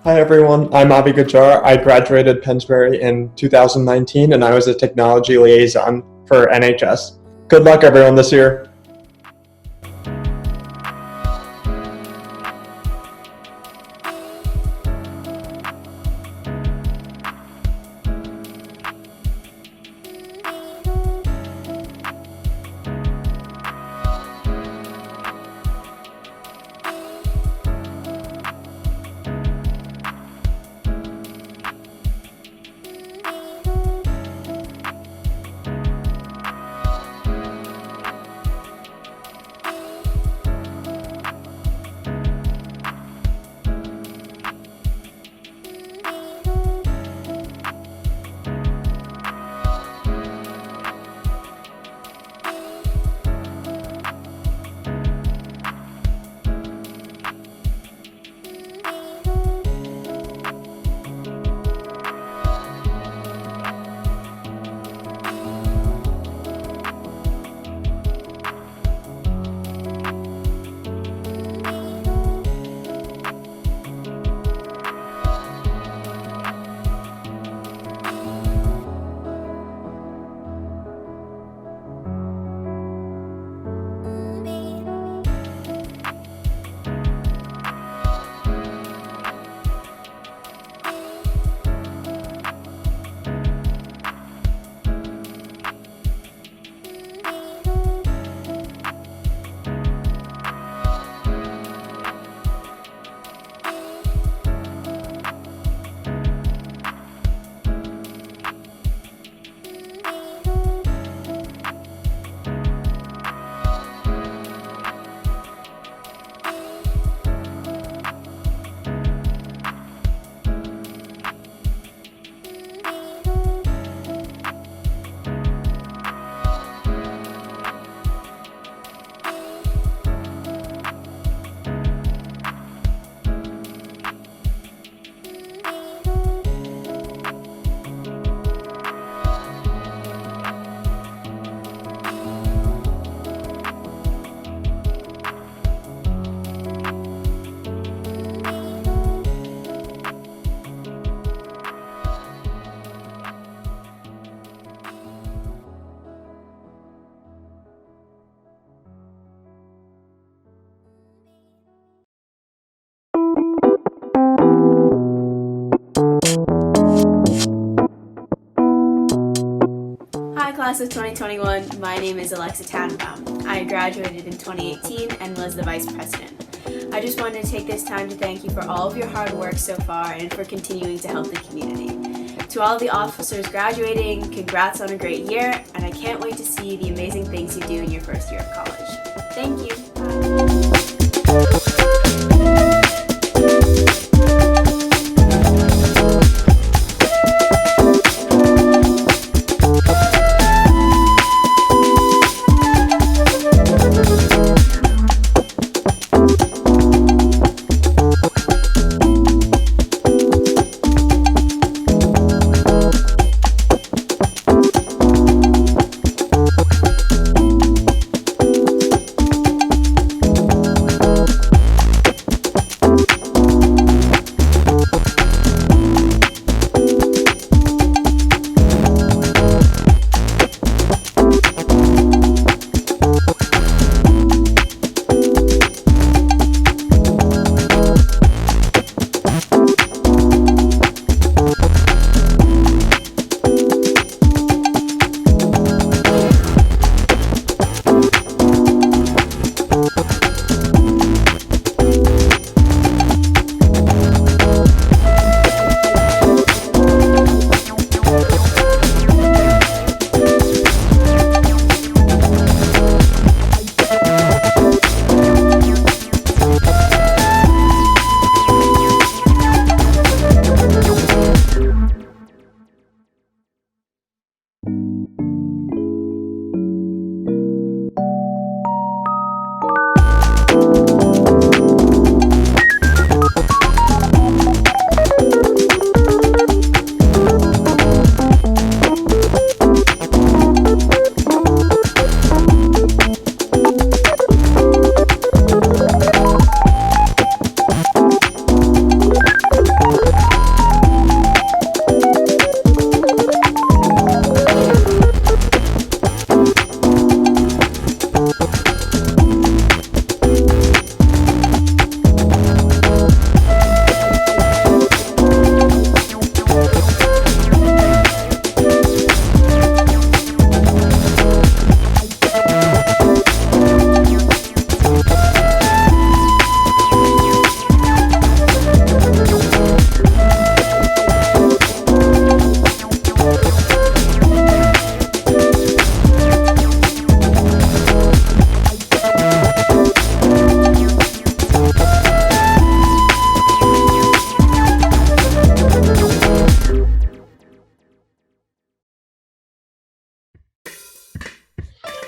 Hi everyone, I'm Avi Gajar. I graduated Pennsbury in 2019 and I was a technology liaison for NHS. Good luck everyone this year. Hi class of 2021, my name is Alexa Tannenbaum. I graduated in 2018 and was the vice president. I just wanted to take this time to thank you for all of your hard work so far and for continuing to help the community. To all of the officers graduating, congrats on a great year, and I can't wait to see the amazing things you do in your first year of college. Thank you. Bye.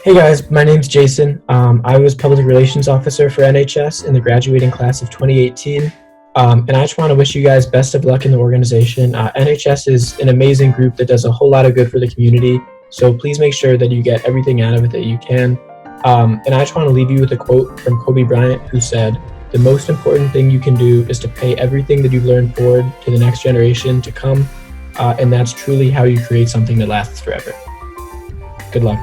Hey guys, my name's Jason. I was Public Relations Officer for NHS in the graduating class of 2018. And I just want to wish you guys best of luck in the organization. NHS is an amazing group that does a whole lot of good for the community. So please make sure that you get everything out of it that you can. And I just want to leave you with a quote from Kobe Bryant, who said, "The most important thing you can do is to pay everything that you've learned forward to the next generation to come. And that's truly how you create something that lasts forever." Good luck.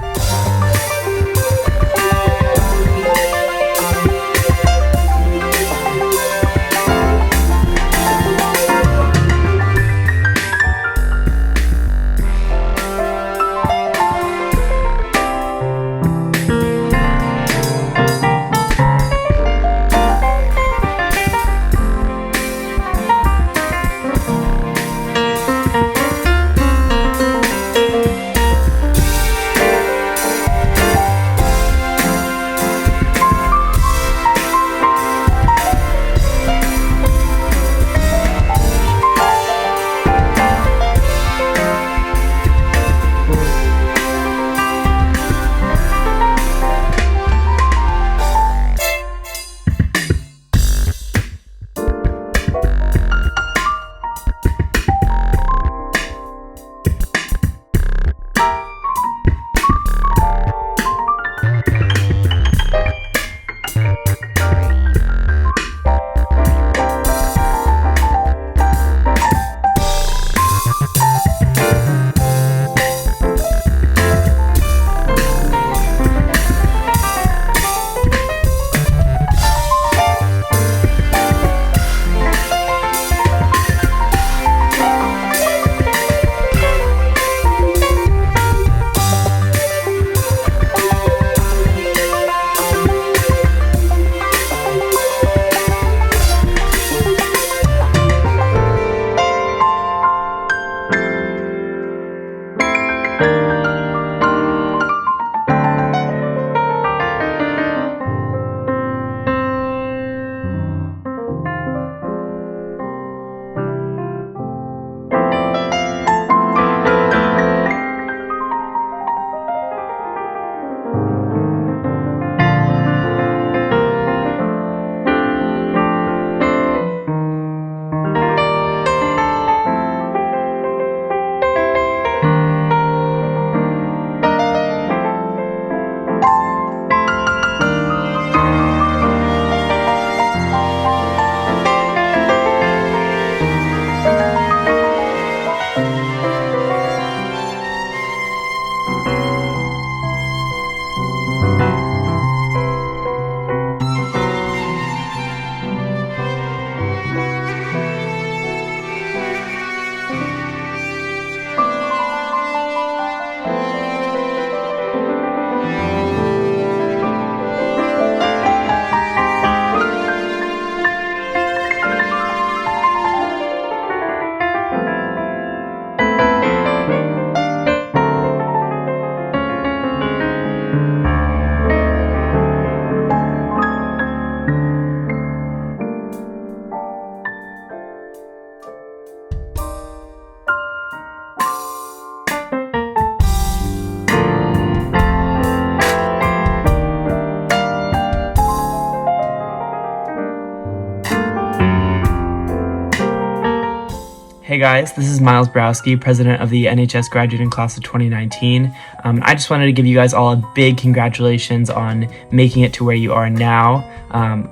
Hey guys, this is Miles Browski, president of the NHS graduating class of 2019. I just wanted to give you guys all a big congratulations on making it to where you are now.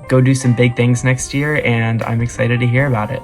Go do some big things next year, and I'm excited to hear about it.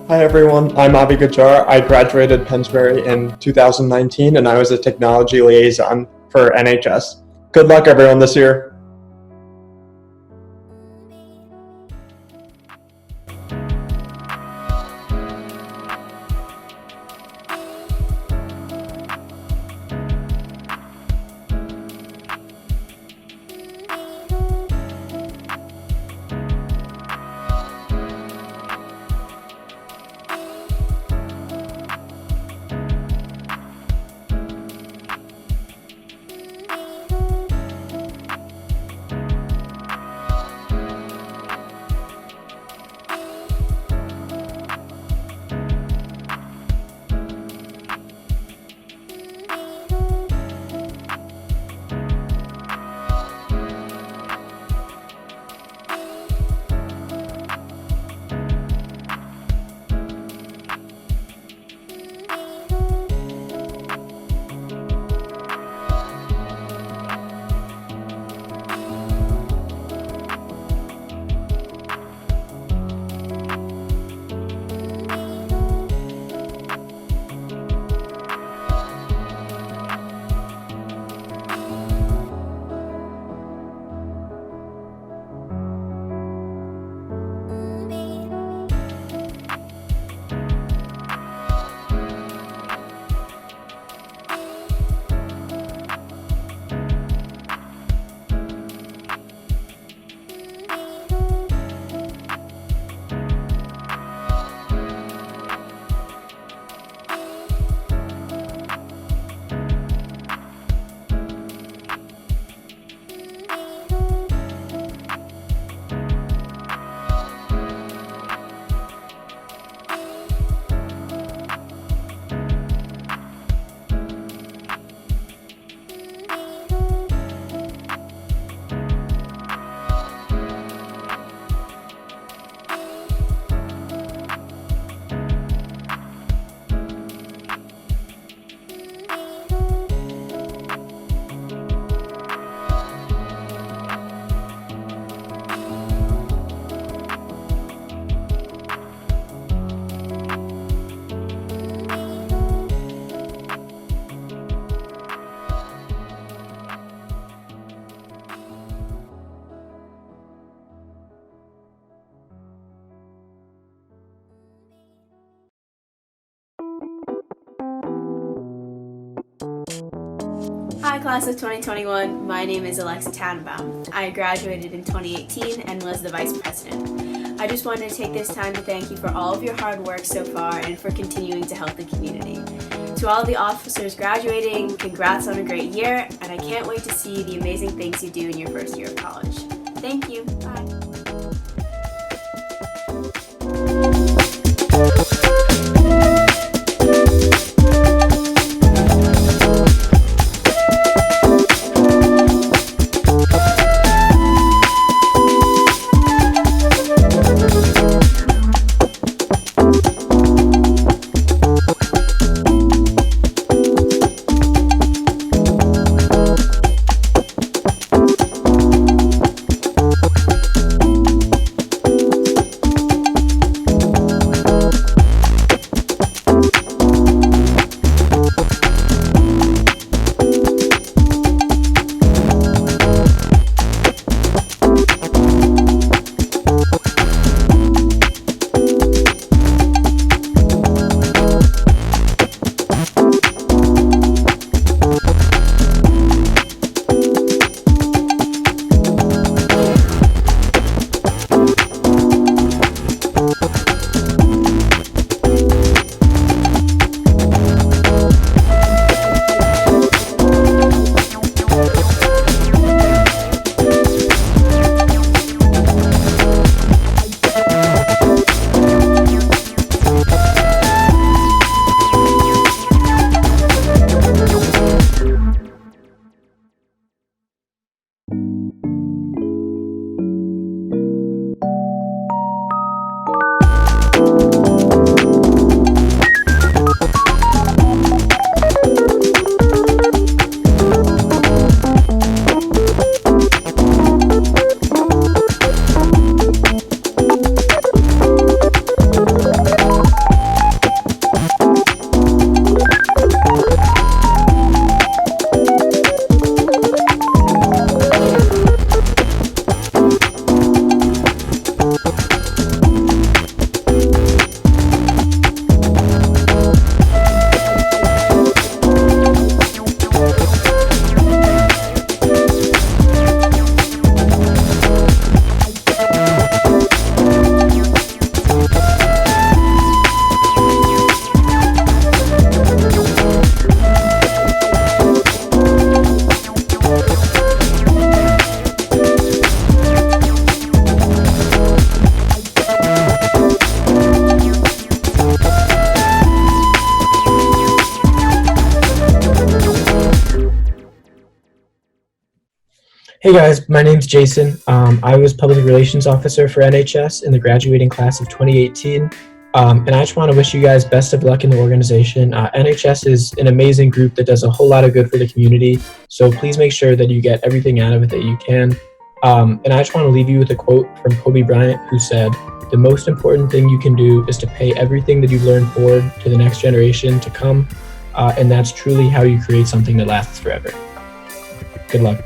Hi everyone, I'm Avi Gajar. I graduated Pennsbury in 2019 and I was a technology liaison for NHS. Good luck everyone this year. Hi, class of 2021. My name is Alexa Tannenbaum. I graduated in 2018 and was the vice president. I just wanted to take this time to thank you for all of your hard work so far and for continuing to help the community. To all the officers graduating, congrats on a great year, and I can't wait to see the amazing things you do in your first year of college. Thank you. Bye. Hey guys, my name's Jason. I was Public Relations Officer for NHS in the graduating class of 2018. And I just want to wish you guys best of luck in the organization. NHS is an amazing group that does a whole lot of good for the community. So please make sure that you get everything out of it that you can. And I just want to leave you with a quote from Kobe Bryant, who said, "The most important thing you can do is to pay everything that you've learned forward to the next generation to come. And that's truly how you create something that lasts forever." Good luck.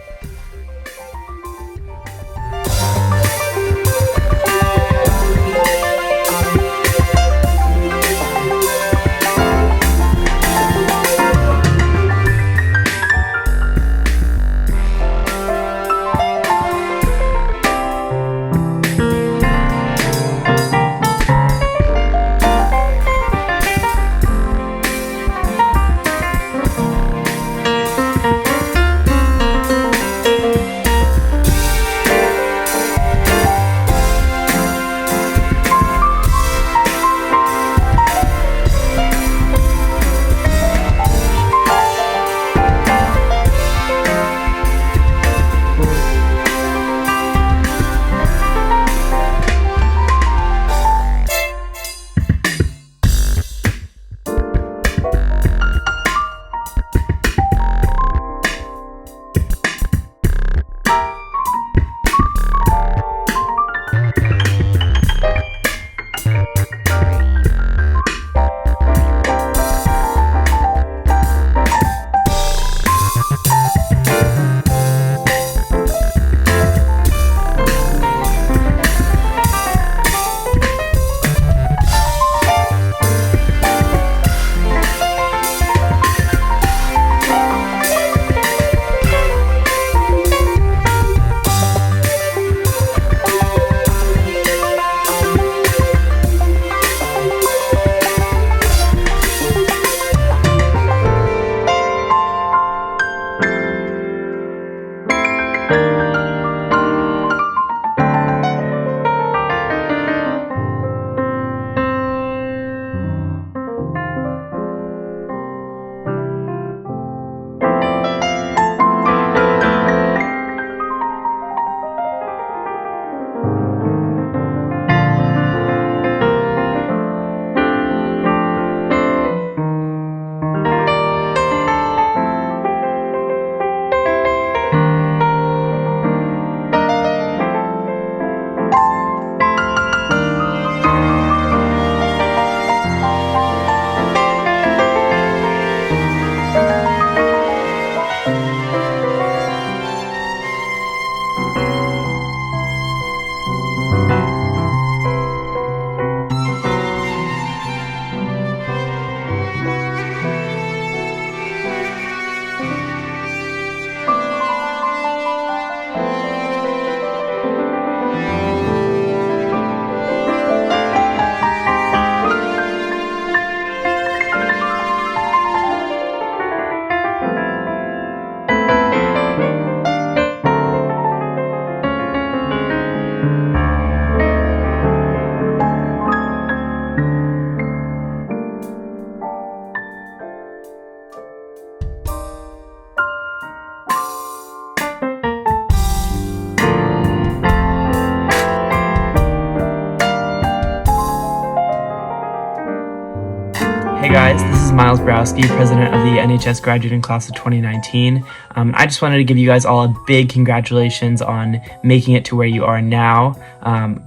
Hey guys, this is Miles Browski, president of the NHS graduating class of 2019. I just wanted to give you guys all a big congratulations on making it to where you are now.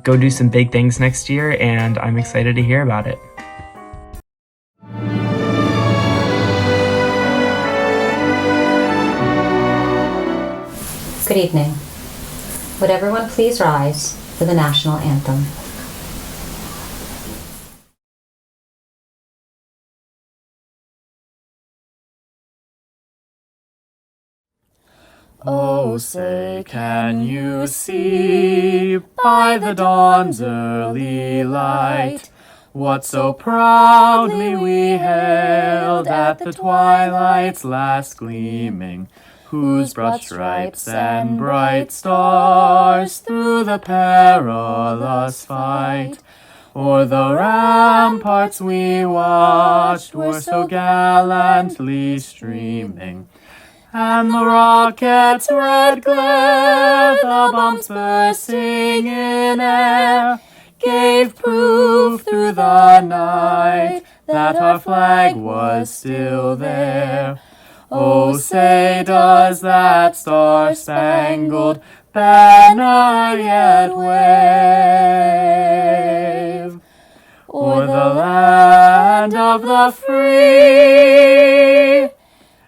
Go do some big things next year, and I'm excited to hear about it. Good evening. Would everyone please rise for the national anthem? Oh, say, can you see by the dawn's early light what so proudly we hailed at the twilight's last gleaming, whose broad stripes and bright stars through the perilous fight o'er the ramparts we watched were so gallantly streaming, and the rocket's red glare, the bombs bursting in air, gave proof through the night that our flag was still there. Oh, say does that star-spangled banner yet wave o'er the land of the free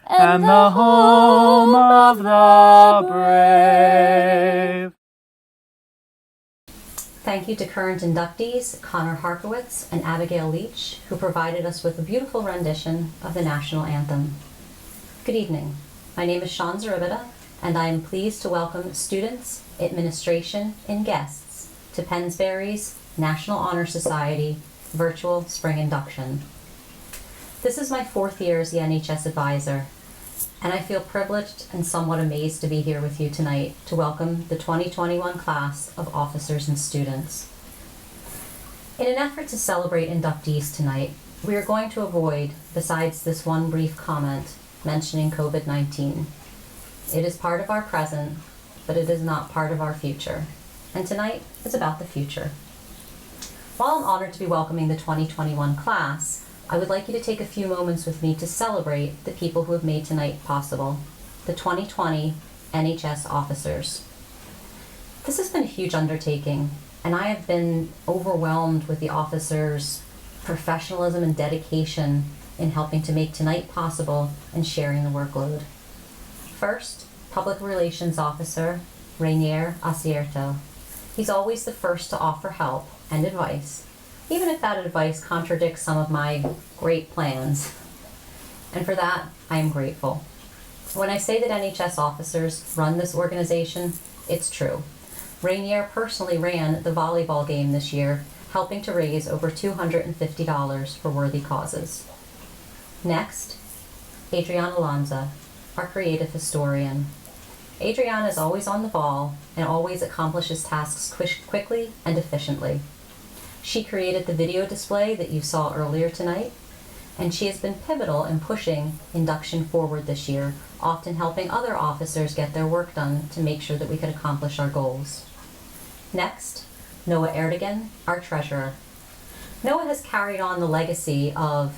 and the home of the brave. Thank you to current inductees Connor Harkowitz and Abigail Leach, who provided us with a beautiful rendition of the national anthem. Good evening. My name is Sean Zaribita, and I am pleased to welcome students, administration, and guests to Pennsbury's National Honor Society virtual spring induction. This is my 4th year as the NHS advisor, and I feel privileged and somewhat amazed to be here with you tonight to welcome the 2021 class of officers and students. In an effort to celebrate inductees tonight, we are going to avoid, besides this one brief comment, mentioning COVID-19. It is part of our present, but it is not part of our future. And tonight is about the future. While I'm honored to be welcoming the 2021 class, I would like you to take a few moments with me to celebrate the people who have made tonight possible, the 2020 NHS officers. This has been a huge undertaking, and I have been overwhelmed with the officers' professionalism and dedication in helping to make tonight possible and sharing the workload. First, Public Relations Officer Rainier Acierto. He's always the first to offer help and advice, even if that advice contradicts some of my great plans. And for that, I am grateful. When I say that NHS officers run this organization, it's true. Rainier personally ran the volleyball game this year, helping to raise over $250 for worthy causes. Next, Adriana Lanza, our creative historian. Adriana is always on the ball and always accomplishes tasks quickly and efficiently. She created the video display that you saw earlier tonight, and she has been pivotal in pushing Induction forward this year, often helping other officers get their work done to make sure that we could accomplish our goals. Next, Noah Erdogan, our treasurer. Noah has carried on the legacy of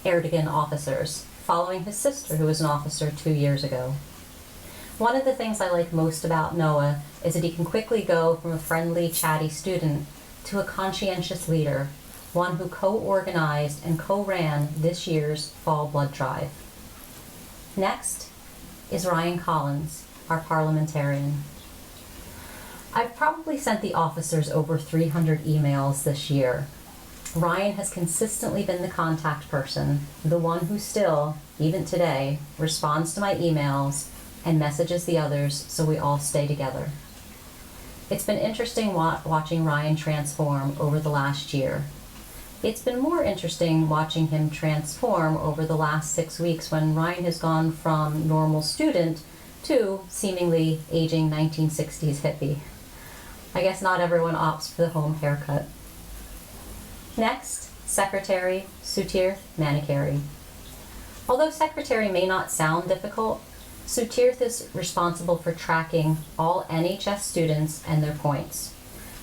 Erdogan officers, following his sister, who was an officer 2 years ago. One of the things I like most about Noah is that he can quickly go from a friendly, chatty student to a conscientious leader, one who co-organized and co-ran this year's fall blood drive. Next is Ryan Collins, our parliamentarian. I've probably sent the officers over 300 emails this year. Ryan has consistently been the contact person, the one who still, even today, responds to my emails and messages the others so we all stay together. It's been interesting watching Ryan transform over the last year. It's been more interesting watching him transform over the last 6 weeks when Ryan has gone from normal student to seemingly aging 1960s hippie. I guess not everyone opts for the home haircut. Next, Secretary Sutirth Manikari. Although Secretary may not sound difficult, Sutirth is responsible for tracking all NHS students and their points.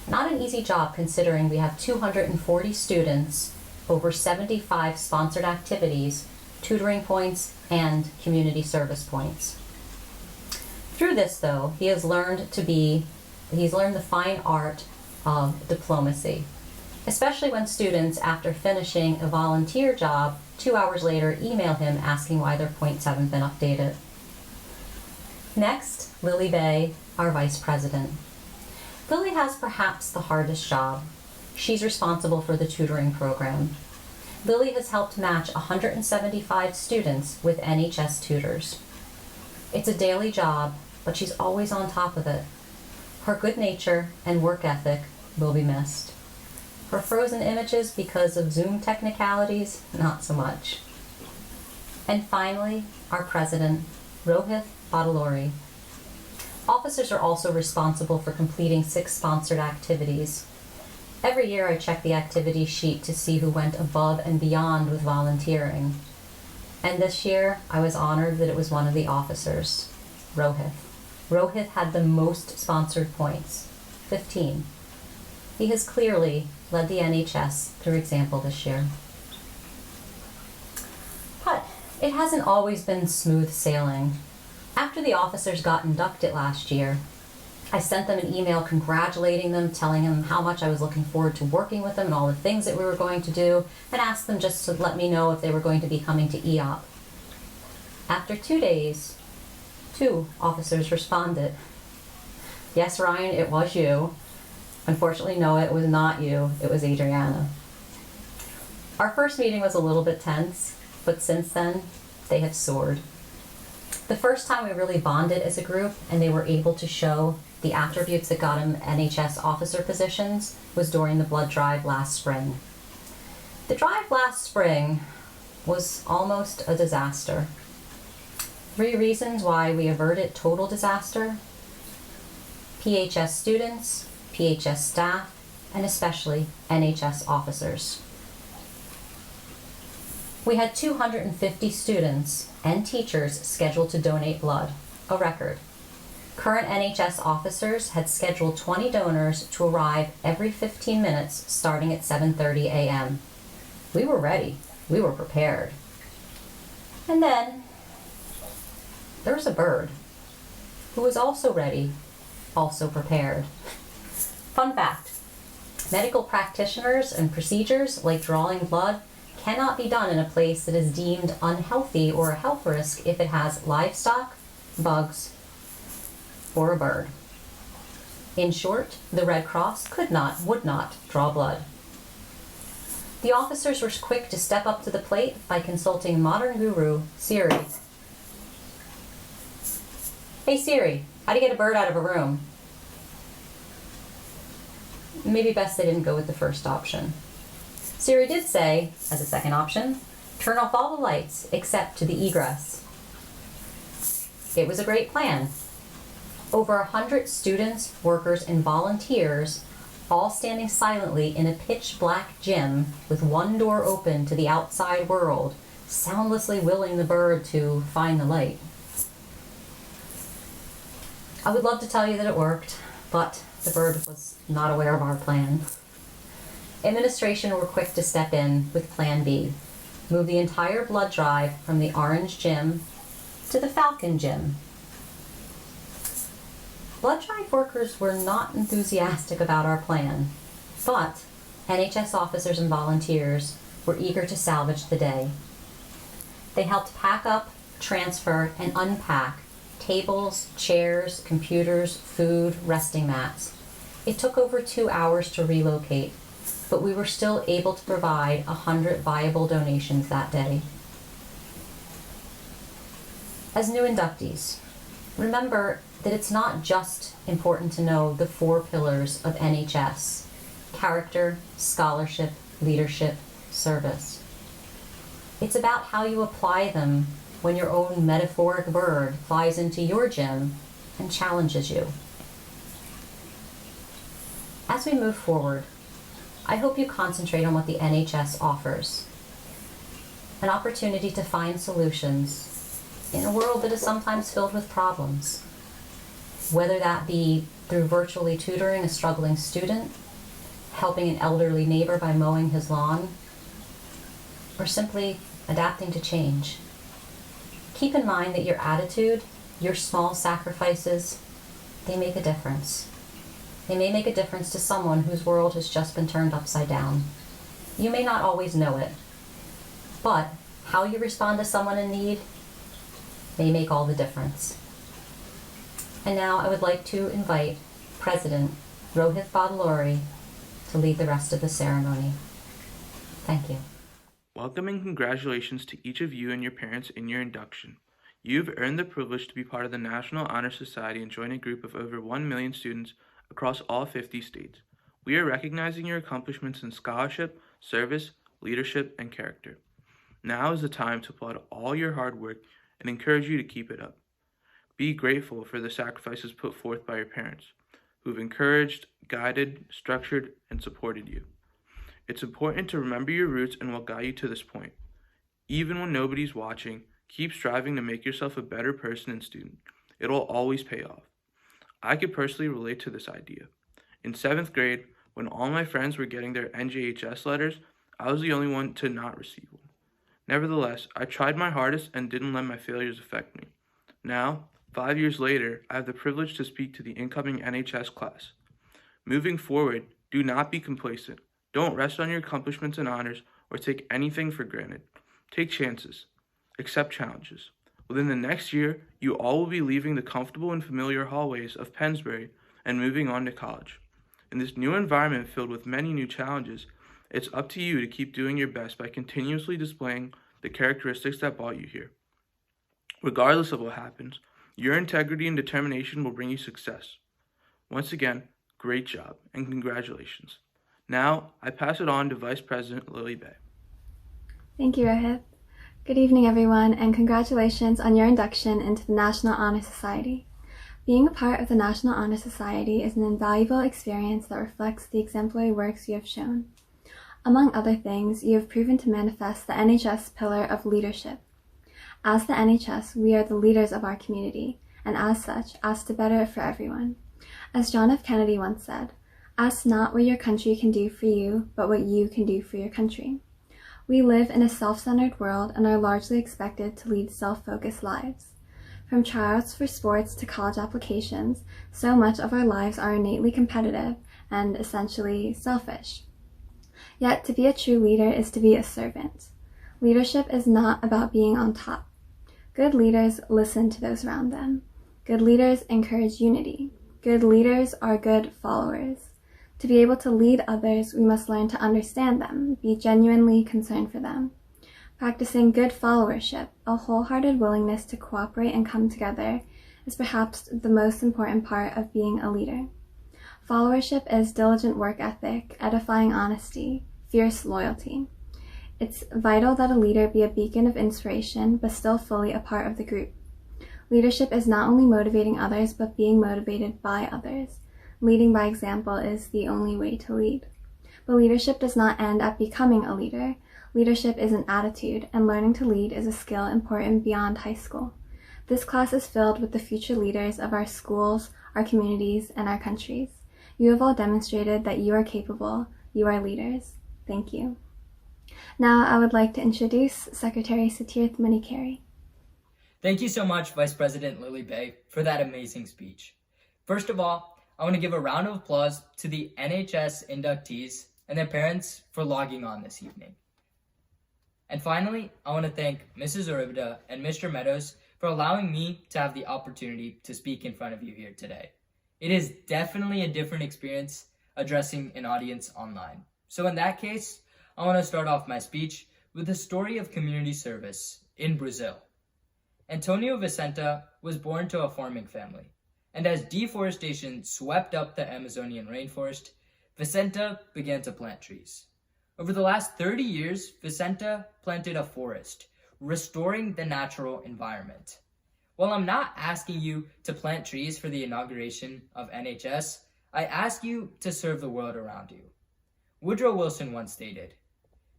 Not an easy job considering we have 240 students, over 75 sponsored activities, tutoring points, and community service points. Through this, though, he's learned the fine art of diplomacy, especially when students, after finishing a volunteer job, 2 hours later email him asking why their points haven't been updated. Next, Lily Bay, our vice president. Lily has perhaps the hardest job. She's responsible for the tutoring program. Lily has helped match 175 students with NHS tutors. It's a daily job, but she's always on top of it. Her good nature and work ethic will be missed. Her frozen images because of Zoom technicalities, not so much. And finally, our president, Rohith Badalori. Officers are also responsible for completing 6 sponsored activities. Every year I check the activity sheet to see who went above and beyond with volunteering. And this year, I was honored that it was one of the officers, Rohit. Rohit had the most sponsored points, 15. He has clearly led the NHS through example this year. But it hasn't always been smooth sailing. After the officers got inducted last year, I sent them an email congratulating them, telling them how much I was looking forward to working with them and all the things that we were going to do, and asked them just to let me know if they were going to be coming to EOP. After 2 days, 2 officers responded. Yes, Ryan, it was you. Unfortunately, no, it was not you. It was Adriana. Our first meeting was a little bit tense, but since then, they have soared. The first time we really bonded as a group and they were able to show the attributes that got them NHS officer positions was during the blood drive last spring. The drive last spring was almost a disaster. 3 reasons why we averted total disaster: PHS students, PHS staff, and especially NHS officers. We had 250 students and teachers scheduled to donate blood, a record. Current NHS officers had scheduled 20 donors to arrive every 15 minutes starting at 7:30 a.m. We were ready. We were prepared. And then there was a bird who was also ready, also prepared. Fun fact, medical practitioners and procedures like drawing blood cannot be done in a place that is deemed unhealthy or a health risk if it has livestock, bugs, or a bird. In short, the Red Cross would not draw blood. The officers were quick to step up to the plate by consulting modern guru, Siri. Hey Siri, how do you get a bird out of a room? Maybe best they didn't go with the first option. Siri did say, as a second option, turn off all the lights except to the egress. It was a great plan. Over 100 students, workers, and volunteers, all standing silently in a pitch black gym with one door open to the outside world, soundlessly willing the bird to find the light. I would love to tell you that it worked, but the bird was not aware of our plan. Administration were quick to step in with Plan B, move the entire blood drive from the orange gym to the Falcon gym. Blood drive workers were not enthusiastic about our plan, but NHS officers and volunteers were eager to salvage the day. They helped pack up, transfer, and unpack tables, chairs, computers, food, resting mats. It took over 2 hours to relocate, but we were still able to provide 100 viable donations that day. As new inductees, remember that it's not just important to know the 4 pillars of NHS: character, scholarship, leadership, service. It's about how you apply them when your own metaphoric bird flies into your gym and challenges you. As we move forward, I hope you concentrate on what the NHS offers: an opportunity to find solutions in a world that is sometimes filled with problems, whether that be through virtually tutoring a struggling student, helping an elderly neighbor by mowing his lawn, or simply adapting to change. Keep in mind that your attitude, your small sacrifices, they make a difference. They may make a difference to someone whose world has just been turned upside down. You may not always know it, but how you respond to someone in need may make all the difference. And now I would like to invite President Rohit Badalori to lead the rest of the ceremony. Thank you. Welcome and congratulations to each of you and your parents in your induction. You've earned the privilege to be part of the National Honor Society and join a group of over 1 million students across all 50 states. We are recognizing your accomplishments in scholarship, service, leadership, and character. Now is the time to applaud all your hard work and encourage you to keep it up. Be grateful for the sacrifices put forth by your parents, who have encouraged, guided, structured, and supported you. It's important to remember your roots and what got you to this point. Even when nobody's watching, keep striving to make yourself a better person and student. It'll always pay off. I could personally relate to this idea. In 7th grade, when all my friends were getting their NJHS letters, I was the only one to not receive one. Nevertheless, I tried my hardest and didn't let my failures affect me. Now, 5 years later, I have the privilege to speak to the incoming NHS class. Moving forward, do not be complacent. Don't rest on your accomplishments and honors or take anything for granted. Take chances. Accept challenges. Within the next year, you all will be leaving the comfortable and familiar hallways of Pennsbury and moving on to college. In this new environment filled with many new challenges, it's up to you to keep doing your best by continuously displaying the characteristics that brought you here. Regardless of what happens, your integrity and determination will bring you success. Once again, great job and congratulations. Now, I pass it on to Vice President Lily Bay. Thank you, Rohit. Good evening, everyone, and congratulations on your induction into the National Honor Society. Being a part of the National Honor Society is an invaluable experience that reflects the exemplary works you have shown. Among other things, you have proven to manifest the NHS pillar of leadership. As the NHS, we are the leaders of our community, and as such, ask to better it for everyone. As John F. Kennedy once said, "Ask not what your country can do for you, but what you can do for your country." We live in a self-centered world and are largely expected to lead self-focused lives. From tryouts for sports to college applications, so much of our lives are innately competitive and essentially selfish. Yet to be a true leader is to be a servant. Leadership is not about being on top. Good leaders listen to those around them. Good leaders encourage unity. Good leaders are good followers. To be able to lead others, we must learn to understand them, be genuinely concerned for them. Practicing good followership, a wholehearted willingness to cooperate and come together, is perhaps the most important part of being a leader. Followership is diligent work ethic, edifying honesty, fierce loyalty. It's vital that a leader be a beacon of inspiration, but still fully a part of the group. Leadership is not only motivating others, but being motivated by others. Leading by example is the only way to lead. But leadership does not end at becoming a leader. Leadership is an attitude, and learning to lead is a skill important beyond high school. This class is filled with the future leaders of our schools, our communities, and our countries. You have all demonstrated that you are capable. You are leaders. Thank you. Now I would like to introduce Secretary Satirth Manikari. Thank you so much, Vice President Lily Bay, for that amazing speech. First of all, I want to give a round of applause to the NHS inductees and their parents for logging on this evening. And finally, I want to thank Mrs. Uribida and Mr. Meadows for allowing me to have the opportunity to speak in front of you here today. It is definitely a different experience addressing an audience online. So in that case, I want to start off my speech with a story of community service in Brazil. Antonio Vicenta was born to a farming family. And as deforestation swept up the Amazonian rainforest, Vicenta began to plant trees. Over the last 30 years, Vicenta planted a forest, restoring the natural environment. While I'm not asking you to plant trees for the inauguration of NHS, I ask you to serve the world around you. Woodrow Wilson once stated,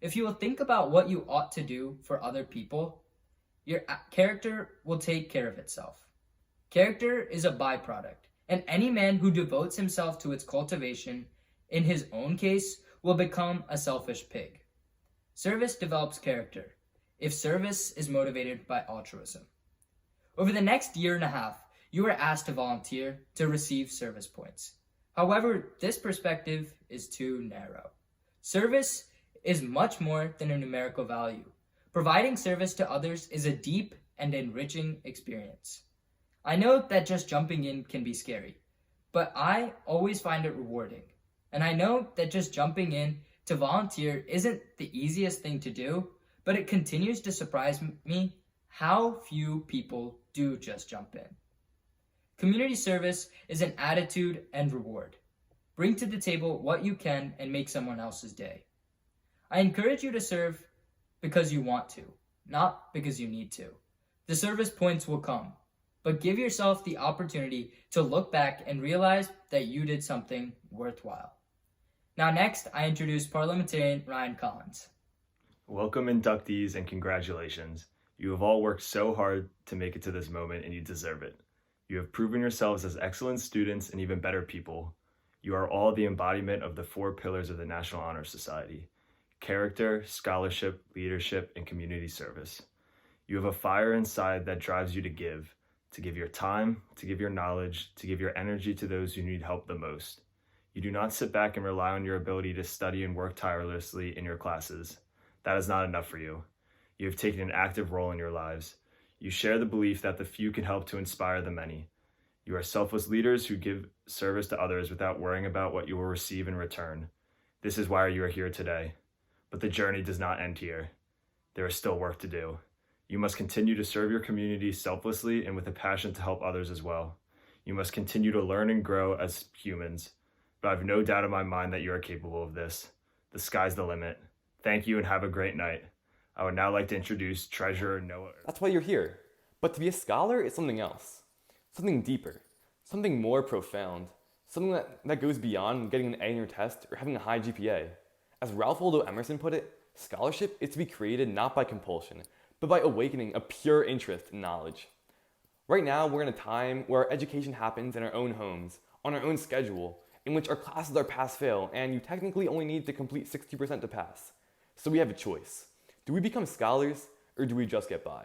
"If you will think about what you ought to do for other people, your character will take care of itself." Character is a byproduct, and any man who devotes himself to its cultivation, in his own case, will become a selfish pig. Service develops character, if service is motivated by altruism. Over the next year and a half, you are asked to volunteer to receive service points. However, this perspective is too narrow. Service is much more than a numerical value. Providing service to others is a deep and enriching experience. I know that just jumping in can be scary, but I always find it rewarding. And I know that just jumping in to volunteer isn't the easiest thing to do, but it continues to surprise me how few people do just jump in. Community service is an attitude and reward. Bring to the table what you can and make someone else's day. I encourage you to serve because you want to, not because you need to. The service points will come. But give yourself the opportunity to look back and realize that you did something worthwhile. Now next, I introduce Parliamentarian Ryan Collins. Welcome, inductees, and congratulations. You have all worked so hard to make it to this moment, and you deserve it. You have proven yourselves as excellent students and even better people. You are all the embodiment of the 4 pillars of the National Honor Society: character, scholarship, leadership, and community service. You have a fire inside that drives you to give your time, to give your knowledge, to give your energy to those who need help the most. You do not sit back and rely on your ability to study and work tirelessly in your classes. That is not enough for you. You have taken an active role in your lives. You share the belief that the few can help to inspire the many. You are selfless leaders who give service to others without worrying about what you will receive in return. This is why you are here today. But the journey does not end here. There is still work to do. You must continue to serve your community selflessly and with a passion to help others as well. You must continue to learn and grow as humans. But I have no doubt in my mind that you are capable of this. The sky's the limit. Thank you and have a great night. I would now like to introduce Treasurer Noah. That's why you're here. But to be a scholar is something else. Something deeper. Something more profound. Something that goes beyond getting an A in your test or having a high GPA. As Ralph Waldo Emerson put it, scholarship is to be created not by compulsion, but by awakening a pure interest in knowledge. Right now, we're in a time where our education happens in our own homes, on our own schedule, in which our classes are pass-fail, and you technically only need to complete 60% to pass. So we have a choice. Do we become scholars, or do we just get by?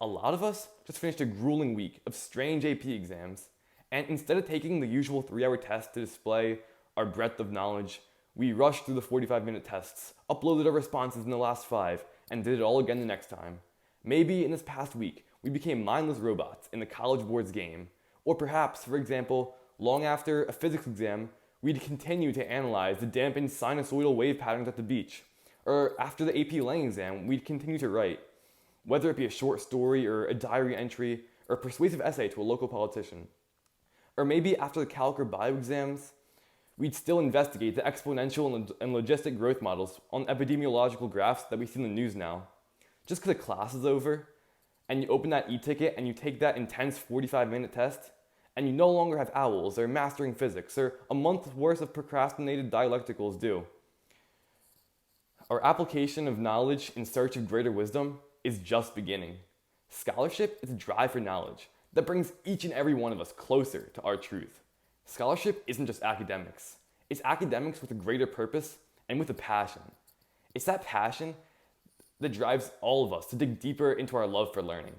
A lot of us just finished a grueling week of strange AP exams, and instead of taking the usual 3-hour test to display our breadth of knowledge, we rushed through the 45-minute tests, uploaded our responses in the last 5, and did it all again the next time. Maybe in this past week, we became mindless robots in the College Board's game, or perhaps, for example, long after a physics exam, we'd continue to analyze the dampened sinusoidal wave patterns at the beach. Or after the AP Lang exam, we'd continue to write, whether it be a short story or a diary entry or a persuasive essay to a local politician. Or maybe after the calc or bio exams, we'd still investigate the exponential and logistic growth models on epidemiological graphs that we see in the news now. Just because a class is over, and you open that e-ticket and you take that intense 45-minute test, and you no longer have owls or mastering physics or a month's worth of procrastinated dialecticals due. Our application of knowledge in search of greater wisdom is just beginning. Scholarship is a drive for knowledge that brings each and every one of us closer to our truth. Scholarship isn't just academics. It's academics with a greater purpose and with a passion. It's that passion that drives all of us to dig deeper into our love for learning.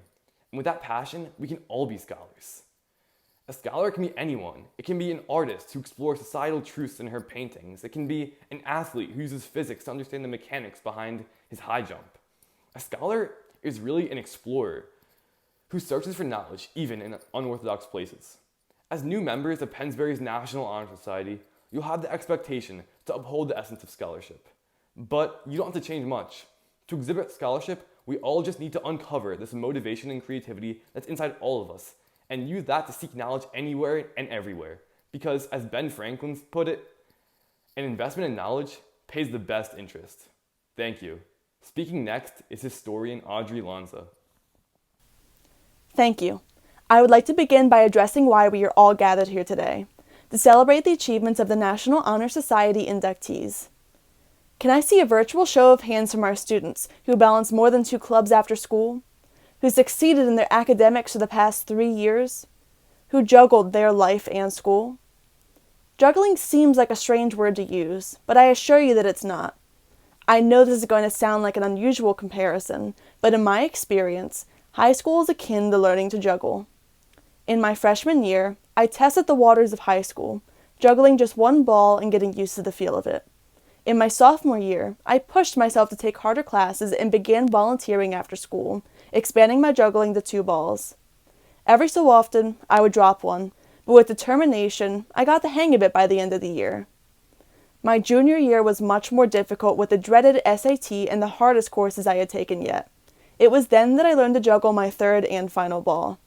And with that passion, we can all be scholars. A scholar can be anyone. It can be an artist who explores societal truths in her paintings. It can be an athlete who uses physics to understand the mechanics behind his high jump. A scholar is really an explorer who searches for knowledge even in unorthodox places. As new members of Pennsbury's National Honor Society, you'll have the expectation to uphold the essence of scholarship. But you don't have to change much. To exhibit scholarship, we all just need to uncover this motivation and creativity that's inside all of us, and use that to seek knowledge anywhere and everywhere. Because, as Ben Franklin put it, an investment in knowledge pays the best interest. Thank you. Speaking next is historian Audrey Lanza. Thank you. I would like to begin by addressing why we are all gathered here today, to celebrate the achievements of the National Honor Society inductees. Can I see a virtual show of hands from our students who balance more than 2 clubs after school? Who succeeded in their academics for the past 3 years? Who juggled their life and school? Juggling seems like a strange word to use, but I assure you that it's not. I know this is going to sound like an unusual comparison, but in my experience, high school is akin to learning to juggle. In my freshman year, I tested the waters of high school, juggling just 1 ball and getting used to the feel of it. In my sophomore year, I pushed myself to take harder classes and began volunteering after school, expanding my juggling to 2 balls. Every so often, I would drop one, but with determination, I got the hang of it by the end of the year. My junior year was much more difficult with the dreaded SAT and the hardest courses I had taken yet. It was then that I learned to juggle my 3rd and final ball.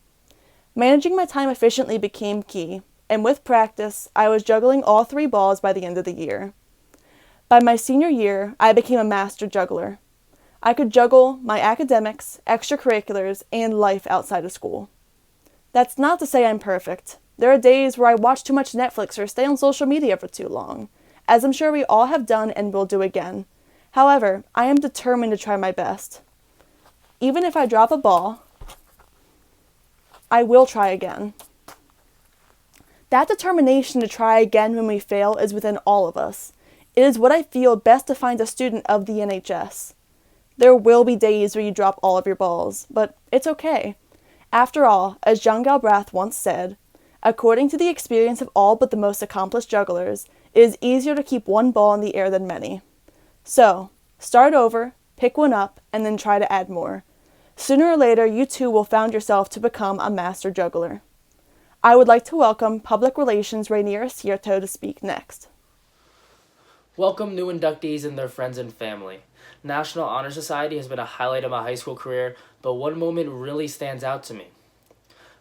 Managing my time efficiently became key, and with practice, I was juggling all 3 balls by the end of the year. By my senior year, I became a master juggler. I could juggle my academics, extracurriculars, and life outside of school. That's not to say I'm perfect. There are days where I watch too much Netflix or stay on social media for too long, as I'm sure we all have done and will do again. However, I am determined to try my best. Even if I drop a ball, I will try again. That determination to try again when we fail is within all of us. It is what I feel best defines a student of the NHS. There will be days where you drop all of your balls, but it's okay. After all, as John Galbraith once said, according to the experience of all but the most accomplished jugglers, it is easier to keep one ball in the air than many. So, start over, pick one up, and then try to add more. Sooner or later, you too will find yourself to become a master juggler. I would like to welcome Public Relations Rainier Sierto to speak next. Welcome new inductees and their friends and family. National Honor Society has been a highlight of my high school career, but one moment really stands out to me.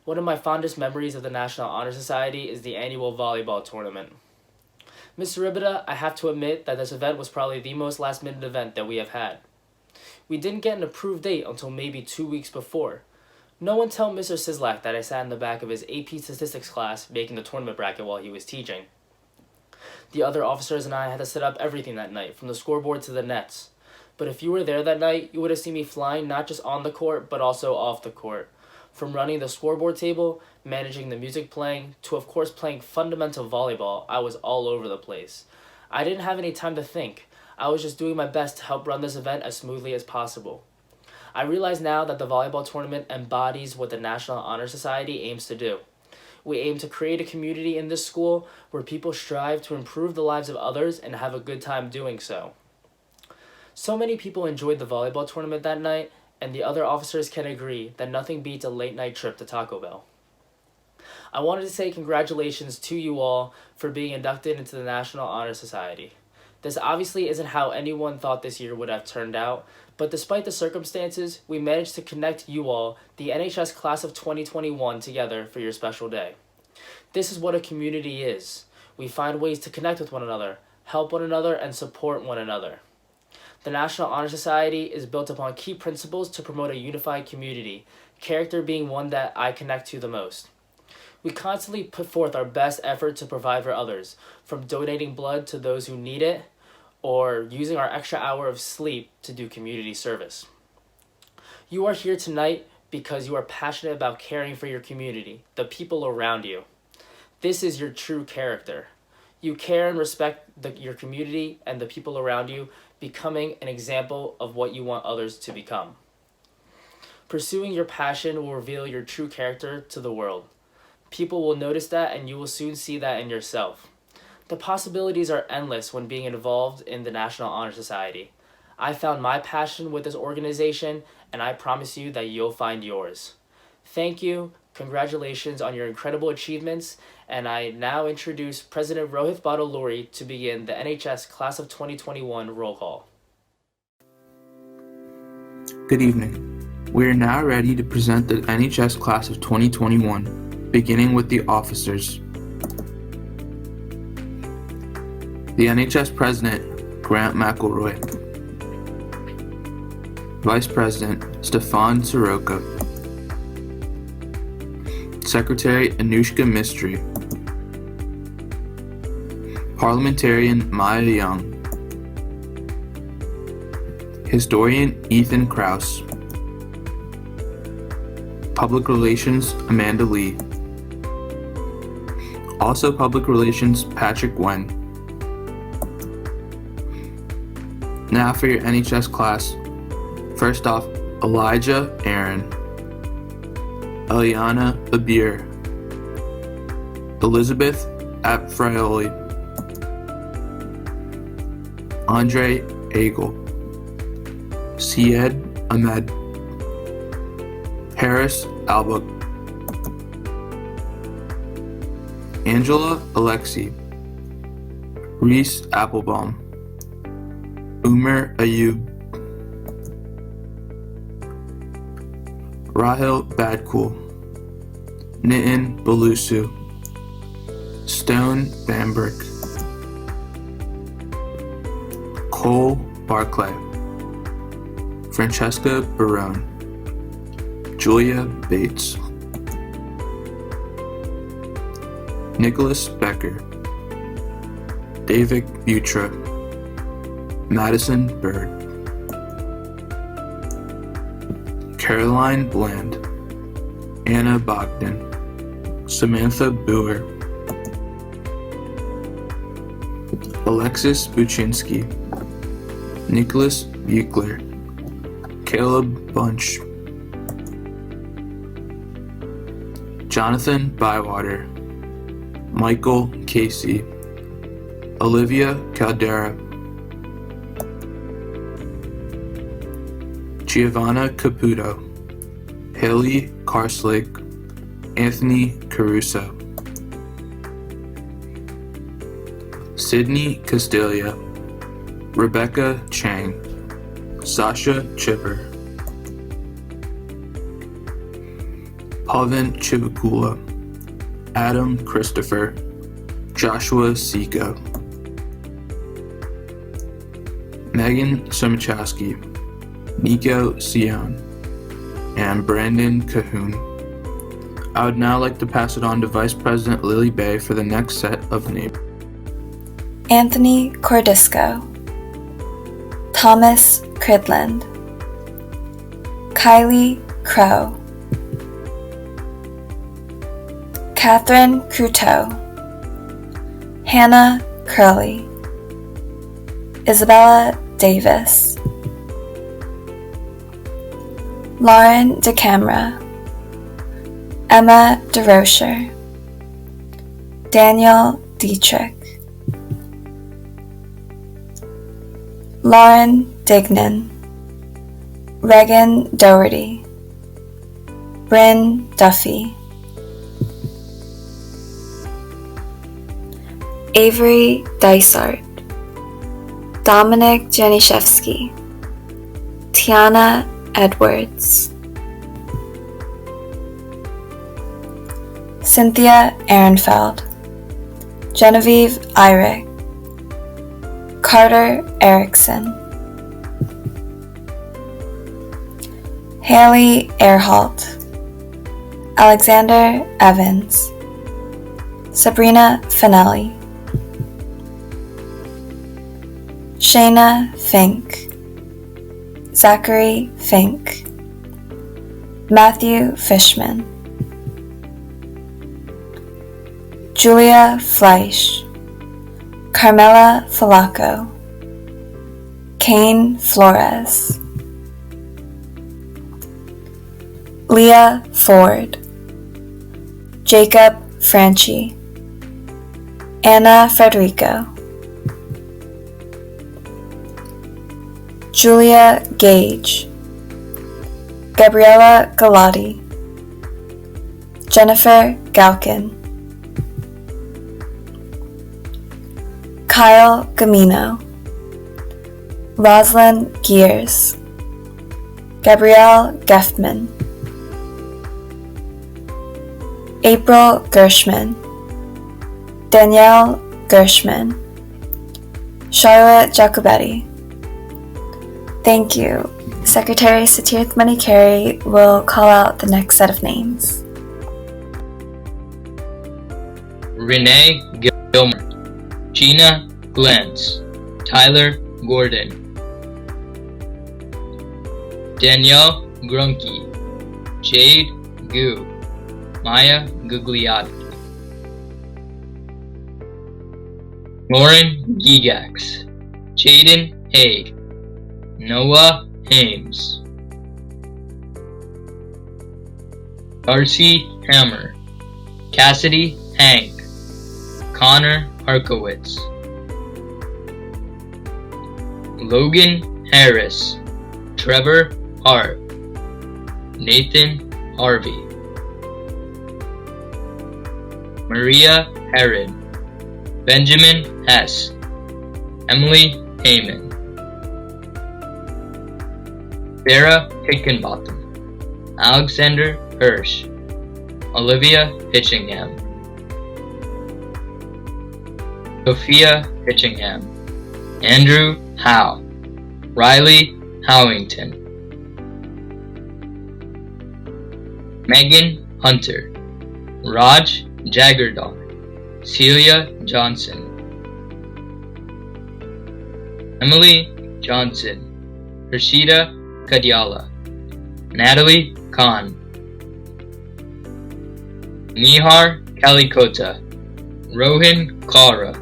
One of my fondest memories of the National Honor Society is the annual volleyball tournament. Mr. Ribita, I have to admit that this event was probably the most last-minute event that we have had. We didn't get an approved date until maybe 2 weeks before. No one tell Mr. Sislak that I sat in the back of his AP Statistics class making the tournament bracket while he was teaching. The other officers and I had to set up everything that night, from the scoreboard to the nets. But if you were there that night, you would have seen me flying not just on the court, but also off the court. From running the scoreboard table, managing the music playing, to of course playing fundamental volleyball, I was all over the place. I didn't have any time to think. I was just doing my best to help run this event as smoothly as possible. I realize now that the volleyball tournament embodies what the National Honor Society aims to do. We aim to create a community in this school where people strive to improve the lives of others and have a good time doing so. So many people enjoyed the volleyball tournament that night, and the other officers can agree that nothing beats a late-night trip to Taco Bell. I wanted to say congratulations to you all for being inducted into the National Honor Society. This obviously isn't how anyone thought this year would have turned out, but despite the circumstances, we managed to connect you all, the NHS class of 2021, together for your special day. This is what a community is. We find ways to connect with one another, help one another, and support one another. The National Honor Society is built upon key principles to promote a unified community, character being one that I connect to the most. We constantly put forth our best effort to provide for others, from donating blood to those who need it, or using our extra hour of sleep to do community service. You are here tonight because you are passionate about caring for your community, the people around you. This is your true character. You care and respect your community and the people around you, becoming an example of what you want others to become. Pursuing your passion will reveal your true character to the world. People will notice that, and you will soon see that in yourself. The possibilities are endless when being involved in the National Honor Society. I found my passion with this organization, and I promise you that you'll find yours. Thank you, congratulations on your incredible achievements, and I now introduce President Rohit Badaluri to begin the NHS Class of 2021 roll call. Good evening. We are now ready to present the NHS Class of 2021. Beginning with the officers. The NHS President, Grant McElroy. Vice President, Stefan Soroka. Secretary, Anushka Mistry. Parliamentarian, Maya Young. Historian, Ethan Krause. Public Relations, Amanda Lee. Also Public Relations, Patrick Wen. Now for your NHS class. First off, Elijah Aaron. Eliana Abir. Elizabeth Apfrioli. Andre Agel. Syed Ahmed. Harris Albuk. Angela Alexi. Reese Applebaum. Umar Ayub. Rahil Badkul. Nitin Balusu. Stone Bambrick. Cole Barclay. Francesca Barone. Julia Bates. Nicholas Becker. David Butra. Madison Bird, Caroline Bland, Anna Bogdan, Samantha Boer, Alexis Buczynski, Nicholas Buechler, Caleb Bunch, Jonathan Bywater, Michael Casey, Olivia Caldera, Giovanna Caputo, Haley Karslake, Anthony Caruso, Sydney Castilla, Rebecca Chang, Sasha Chipper, Pavan Chivakula, Adam Christopher, Joshua Seco, Megan Somachowski, Nico Sion, and Brandon Cahoon. I would now like to pass it on to Vice President Lily Bay for the next set of names. Anthony Cordisco, Thomas Cridland, Kylie Crow, Catherine Cruteau, Hannah Curley, Isabella Davis, Lauren DeCamera, Emma DeRocher, Daniel Dietrich, Lauren Dignan, Regan Doherty, Bryn Duffy, Avery Dysart, Dominic Janiszewski, Tiana Edwards, Cynthia Ehrenfeld, Genevieve Eyrich, Carter Erickson, Haley Earhalt, Alexander Evans, Sabrina Finelli, Shayna Fink, Zachary Fink, Matthew Fishman, Julia Fleisch, Carmela Falaco, Kane Flores, Leah Ford, Jacob Franchi, Anna Frederico, Julia Gage, Gabriella Galati, Jennifer Galkin, Kyle Gamino, Roslyn Gears, Gabrielle Geftman, April Gershman, Danielle Gershman, Charlotte Jacobetti. Thank you. Secretary Satirth Manikari will call out the next set of names. Renee Gilmer, Gina Glantz, Tyler Gordon, Danielle Grunke, Jade Gu, Maya Gugliotti, Lauren Gigax, Jaden Haig, Noah Hames, Darcy Hammer, Cassidy Hank, Connor Harkowitz, Logan Harris, Trevor Hart, Nathan Harvey, Maria Herod, Benjamin Hess, Emily Heyman, Sarah Hickenbotham, Alexander Hirsch, Olivia Hitchingham, Sophia Hitchingham, Andrew Howe, Riley Howington, Megan Hunter, Raj Jagardar, Celia Johnson, Emily Johnson, Rashida Kadiala, Natalie Khan, Nihar Kalikota, Rohin Kaura,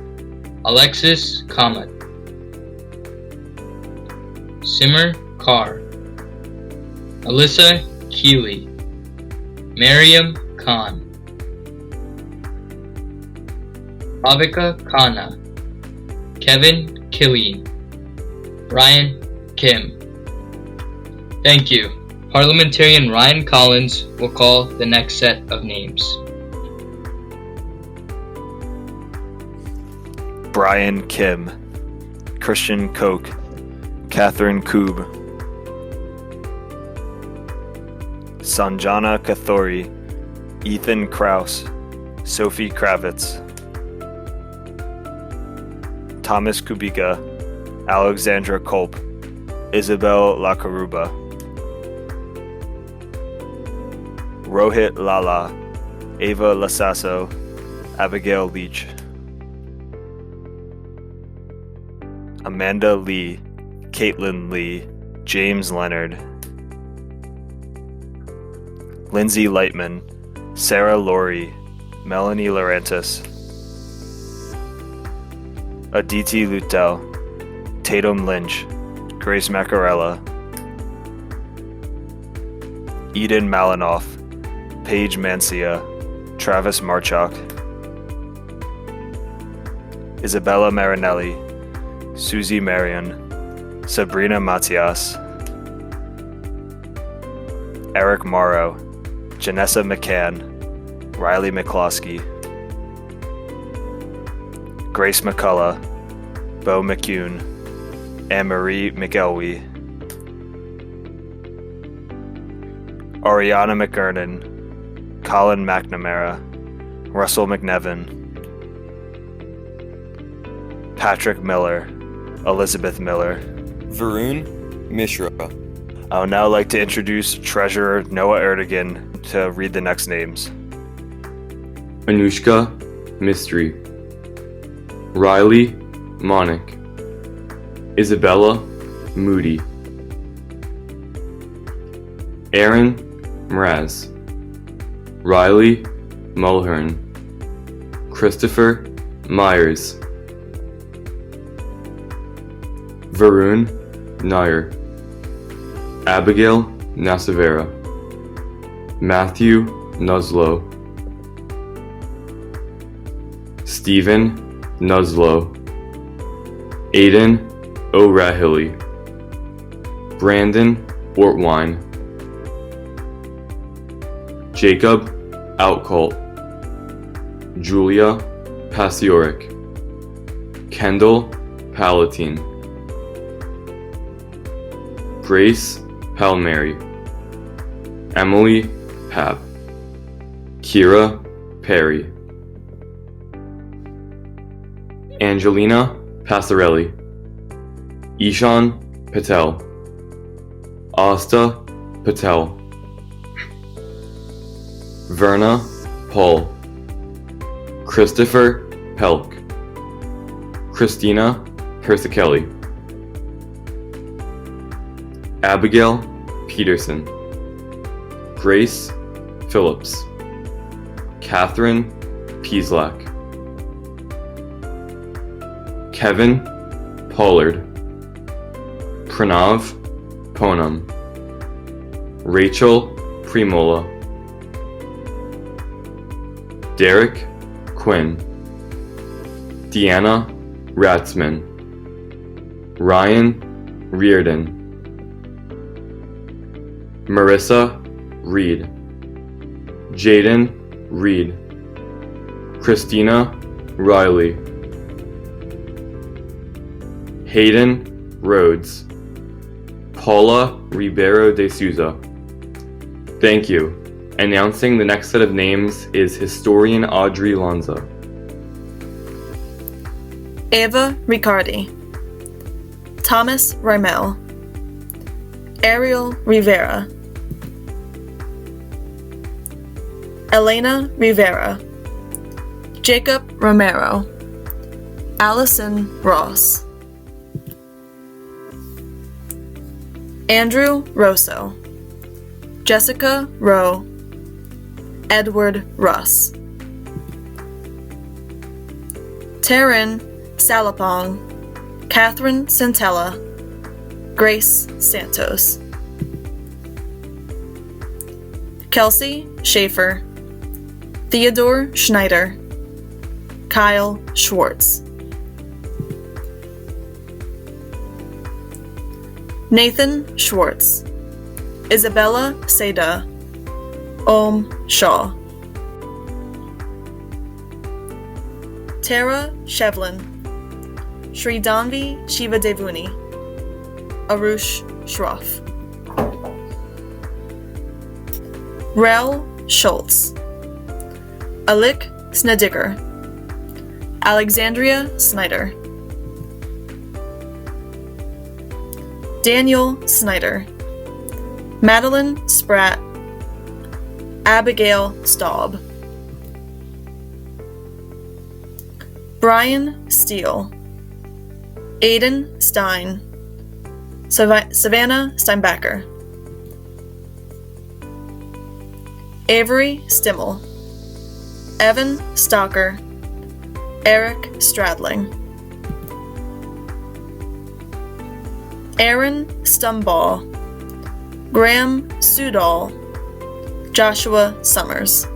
Alexis Kamat, Simmer Carr, Alyssa Keeley, Mariam Khan, Bhavika Khanna, Kevin Killeen, Ryan Kim. Thank you. Parliamentarian Ryan Collins will call the next set of names. Brian Kim, Christian Koch, Catherine Koob, Sanjana Kathori, Ethan Kraus, Sophie Kravitz, Thomas Kubica, Alexandra Kolp, Isabel Lakaruba, Rohit Lala, Ava Lasasso, Abigail Leach, Amanda Lee, Caitlin Lee, James Leonard, Lindsay Lightman, Sarah Laurie, Melanie Laurentis, Aditi Lutel, Tatum Lynch, Grace Macarella, Eden Malinoff, Paige Mancia, Travis Marchuk, Isabella Marinelli, Susie Marion, Sabrina Matias, Eric Morrow, Janessa McCann, Riley McCloskey, Grace McCullough, Bo McCune, Anne-Marie McElwee, Ariana McGurnan, Colin McNamara, Russell McNevin, Patrick Miller, Elizabeth Miller, Varun Mishra. I would now like to introduce Treasurer Noah Erdogan to read the next names. Anushka Mystery, Riley Monick, Isabella Moody, Aaron Mraz, Riley Mulhern, Christopher Myers, Varun Nair, Abigail Nasavera, Matthew Nuzlo, Stephen Nuzlo, Aiden O'Rahilly, Brandon Ortwine, Jacob Outcolt, Julia Pasioric, Kendall Palatine, Grace Palmieri, Emily Papp, Kira Perry, Angelina Passarelli, Ishan Patel, Asta Patel, Verna Paul, Christopher Pelk, Christina Persicelli, Abigail Peterson, Grace Phillips, Catherine Pieslak, Kevin Pollard, Pranav Ponam, Rachel Primola, Derek Quinn, Deanna Ratzman, Ryan Reardon, Marissa Reed, Jaden Reed, Christina Riley, Hayden Rhodes, Paula Ribeiro de Souza. Thank you. Announcing the next set of names is historian Audrey Lanza. Eva Riccardi, Thomas Rommel, Ariel Rivera, Elena Rivera, Jacob Romero, Allison Ross. Andrew Rosso, Jessica Rowe, Edward Russ, Taryn Salapong, Catherine Santella, Grace Santos, Kelsey Schaefer, Theodore Schneider, Kyle Schwartz, Nathan Schwartz, Isabella Seda, Om Shaw, Tara Shevlin, Sridanvi Shivadevuni, Arush Shroff, Rel Schultz, Alik Snediger, Alexandria Snyder, Daniel Snyder, Madeline Spratt, Abigail Staub, Brian Steele, Aiden Stein, Savannah Steinbacher, Avery Stimmel, Evan Stalker, Eric Stradling, Aaron Stumball, Graham Sudall, Joshua Summers,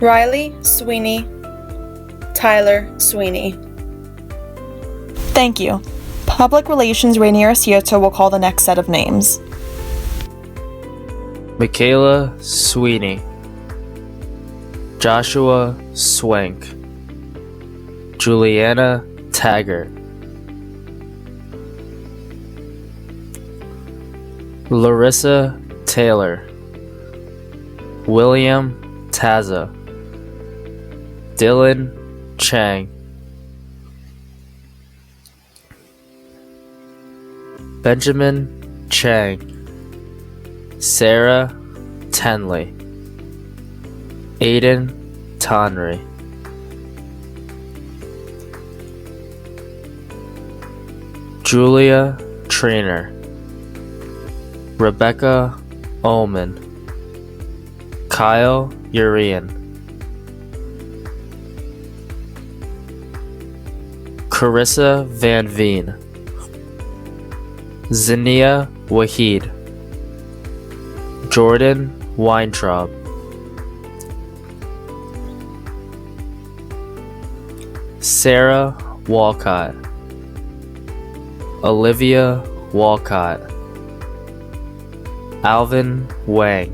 Riley Sweeney, Tyler Sweeney. Thank you. Public Relations Rainier Cioto will call the next set of names. Michaela Sweeney, Joshua Swank, Juliana Taggart, Larissa Taylor, William Taza, Dylan Chang, Benjamin Chang, Sarah Tenley, Aiden Tonry, Julia Trainer, Rebecca Ullman, Kyle Urian, Carissa Van Veen, Zinnia Wahid, Jordan Weintraub, Sarah Walcott, Olivia Walcott, Alvin Wang,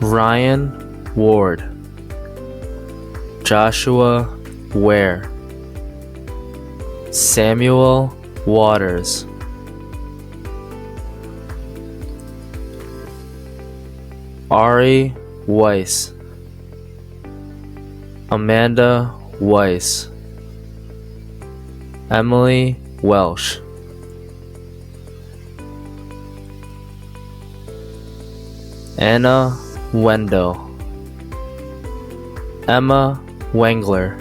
Ryan Ward, Joshua Ware, Samuel Waters, Ari Weiss, Amanda Weiss, Emily Welsh, Anna Wendell, Emma Wengler,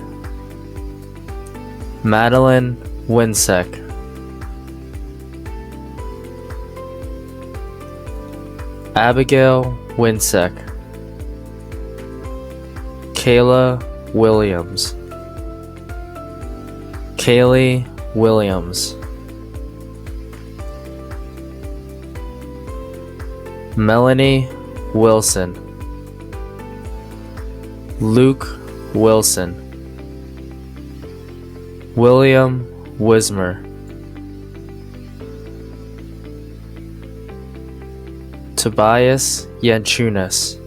Madeline Winsek, Abigail Winsek, Kayla Williams, Kaylee Williams, Melanie Wilson, Luke Wilson, William Wismer, Tobias Yanchunas,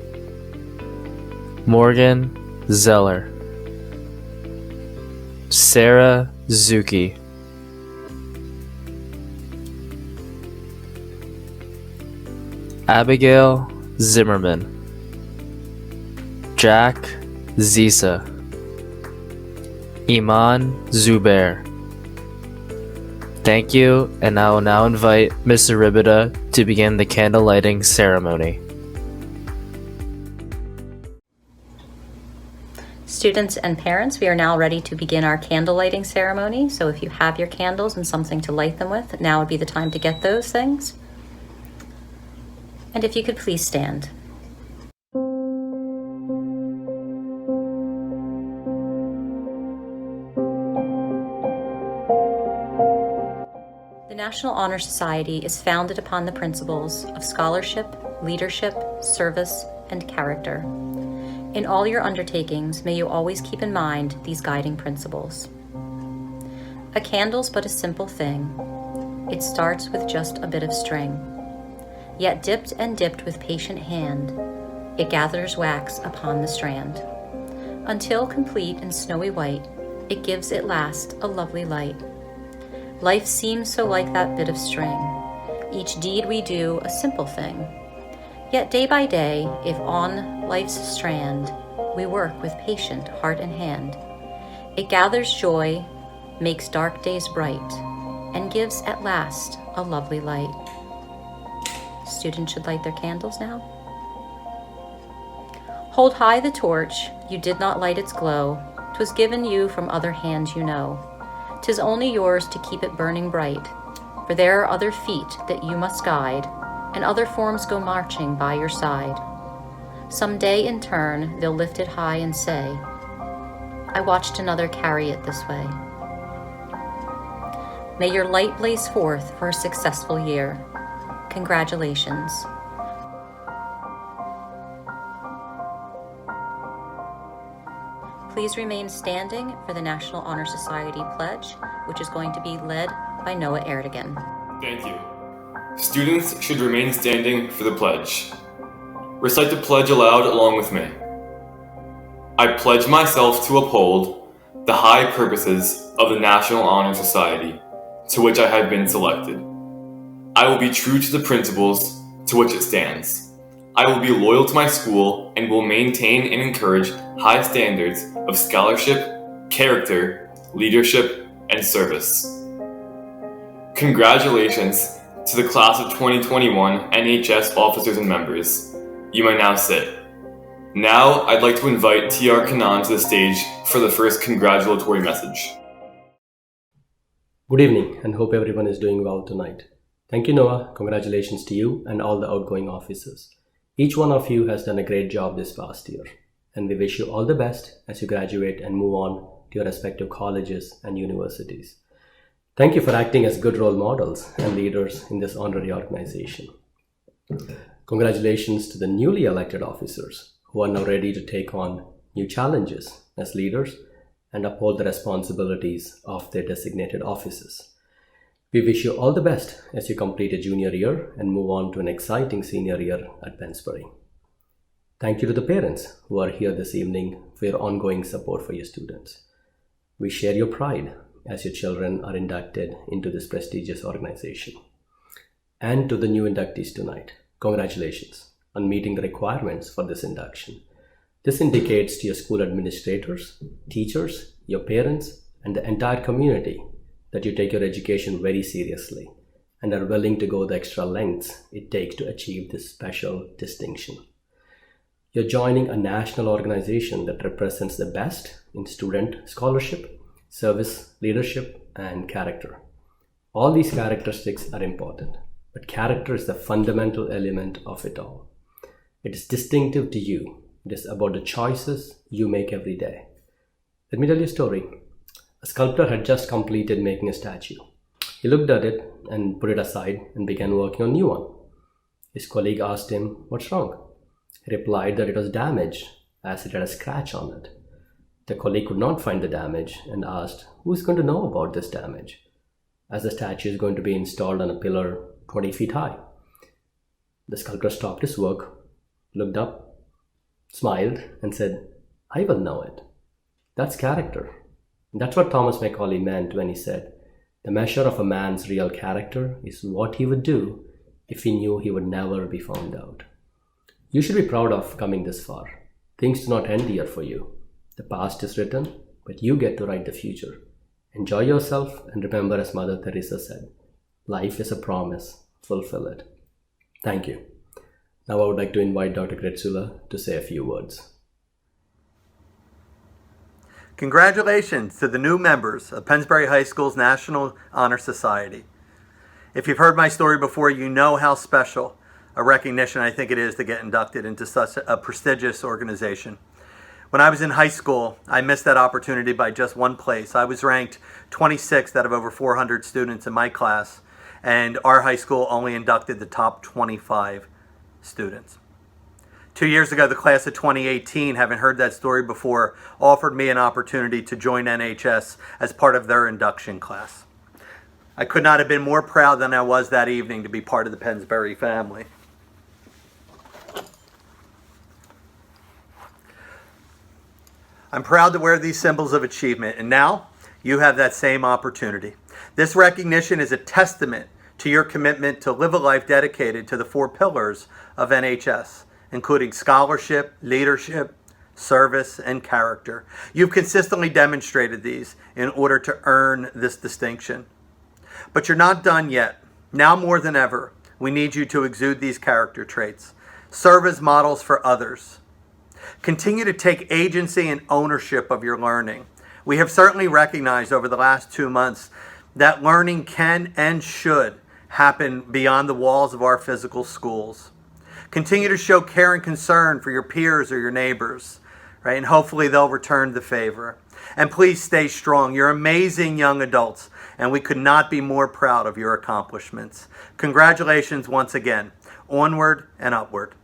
Morgan Zeller, Sarah Zuki, Abigail Zimmerman, Jack Zisa, Iman Zubair. Thank you, and I will now invite Ms. Zaribida to begin the candle lighting ceremony. Students and parents, we are now ready to begin our candle lighting ceremony. So if you have your candles and something to light them with, now would be the time to get those things. And if you could please stand. The National Honor Society is founded upon the principles of scholarship, leadership, service, and character. In all your undertakings, may you always keep in mind these guiding principles. A candle's but a simple thing. It starts with just a bit of string. Yet dipped and dipped with patient hand, it gathers wax upon the strand. Until complete and snowy white, it gives at last a lovely light. Life seems so like that bit of string. Each deed we do a simple thing. Yet day by day, if on life's strand, we work with patient heart and hand, it gathers joy, makes dark days bright, and gives at last a lovely light. Students should light their candles now. Hold high the torch, you did not light its glow, 'twas given you from other hands you know. 'Tis only yours to keep it burning bright, for there are other feet that you must guide, and other forms go marching by your side. Some day in turn they'll lift it high and say, I watched another carry it this way. May your light blaze forth for a successful year. Congratulations. Please remain standing for the National Honor Society pledge, which is going to be led by Noah Erdogan. Thank you. Students should remain standing for the pledge. Recite the pledge aloud along with me. I pledge myself to uphold the high purposes of the National Honor Society, to which I have been selected. I will be true to the principles to which it stands. I will be loyal to my school and will maintain and encourage high standards of scholarship, character, leadership, and service. Congratulations to the class of 2021 NHS officers and members. You may now sit. Now, I'd like to invite T.R. Kanan to the stage for the first congratulatory message. Good evening, and hope everyone is doing well tonight. Thank you, Noah. Congratulations to you and all the outgoing officers. Each one of you has done a great job this past year, and we wish you all the best as you graduate and move on to your respective colleges and universities. Thank you for acting as good role models and leaders in this honorary organization. Congratulations to the newly elected officers who are now ready to take on new challenges as leaders and uphold the responsibilities of their designated offices. We wish you all the best as you complete a junior year and move on to an exciting senior year at Pennsbury. Thank you to the parents who are here this evening for your ongoing support for your students. We share your pride as your children are inducted into this prestigious organization. And to the new inductees tonight, congratulations on meeting the requirements for this induction. This indicates to your school administrators, teachers, your parents, and the entire community that you take your education very seriously and are willing to go the extra lengths it takes to achieve this special distinction. You're joining a national organization that represents the best in student scholarship, service, leadership, and character. All these characteristics are important, but character is the fundamental element of it all. It is distinctive to you. It is about the choices you make every day. Let me tell you a story. A sculptor had just completed making a statue. He looked at it and put it aside and began working on a new one. His colleague asked him, "What's wrong?" He replied that it was damaged as it had a scratch on it. The colleague could not find the damage and asked, "Who's going to know about this damage?" as the statue is going to be installed on a pillar 20 feet high. The sculptor stopped his work, looked up, smiled, and said, "I will know it." That's character. And that's what Thomas Macaulay meant when he said, "The measure of a man's real character is what he would do if he knew he would never be found out." You should be proud of coming this far. Things do not end here for you. The past is written, but you get to write the future. Enjoy yourself and remember, as Mother Teresa said, life is a promise. Fulfill it. Thank you. Now I would like to invite Dr. Gretsula to say a few words. Congratulations to the new members of Pennsbury High School's National Honor Society. If you've heard my story before, you know how special a recognition I think it is to get inducted into such a prestigious organization. When I was in high school, I missed that opportunity by just one place. I was ranked 26th out of over 400 students in my class, and our high school only inducted the top 25 students. 2 years ago, the class of 2018, having heard that story before, offered me an opportunity to join NHS as part of their induction class. I could not have been more proud than I was that evening to be part of the Pennsbury family. I'm proud to wear these symbols of achievement, and now you have that same opportunity. This recognition is a testament to your commitment to live a life dedicated to the 4 pillars of NHS, including scholarship, leadership, service, and character. You've consistently demonstrated these in order to earn this distinction. But you're not done yet. Now more than ever, we need you to exude these character traits. Serve as models for others. Continue to take agency and ownership of your learning. We have certainly recognized over the last 2 months that learning can and should happen beyond the walls of our physical schools. Continue to show care and concern for your peers or your neighbors, right? And hopefully they'll return the favor. And please stay strong. You're amazing young adults, and we could not be more proud of your accomplishments. Congratulations once again. Onward and upward.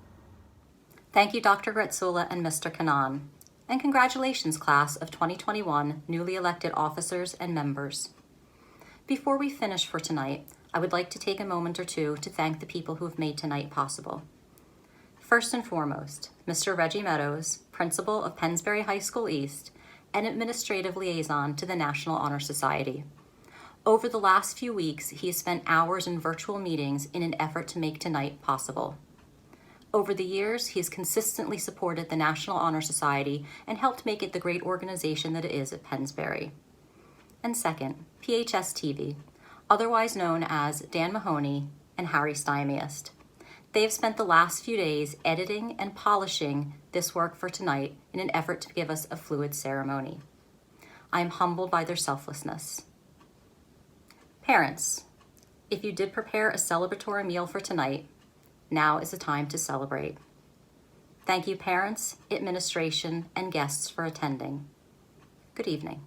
Thank you, Dr. Gritzula and Mr. Kanan. And congratulations, class of 2021 newly elected officers and members. Before we finish for tonight, I would like to take a moment or two to thank the people who have made tonight possible. First and foremost, Mr. Reggie Meadows, principal of Pennsbury High School East and administrative liaison to the National Honor Society. Over the last few weeks, he has spent hours in virtual meetings in an effort to make tonight possible. Over the years, he has consistently supported the National Honor Society and helped make it the great organization that it is at Pennsbury. And second, PHS TV, otherwise known as Dan Mahoney and Harry Stymiest. They have spent the last few days editing and polishing this work for tonight in an effort to give us a fluid ceremony. I am humbled by their selflessness. Parents, if you did prepare a celebratory meal for tonight, now is the time to celebrate. Thank you, parents, administration, and guests for attending. Good evening.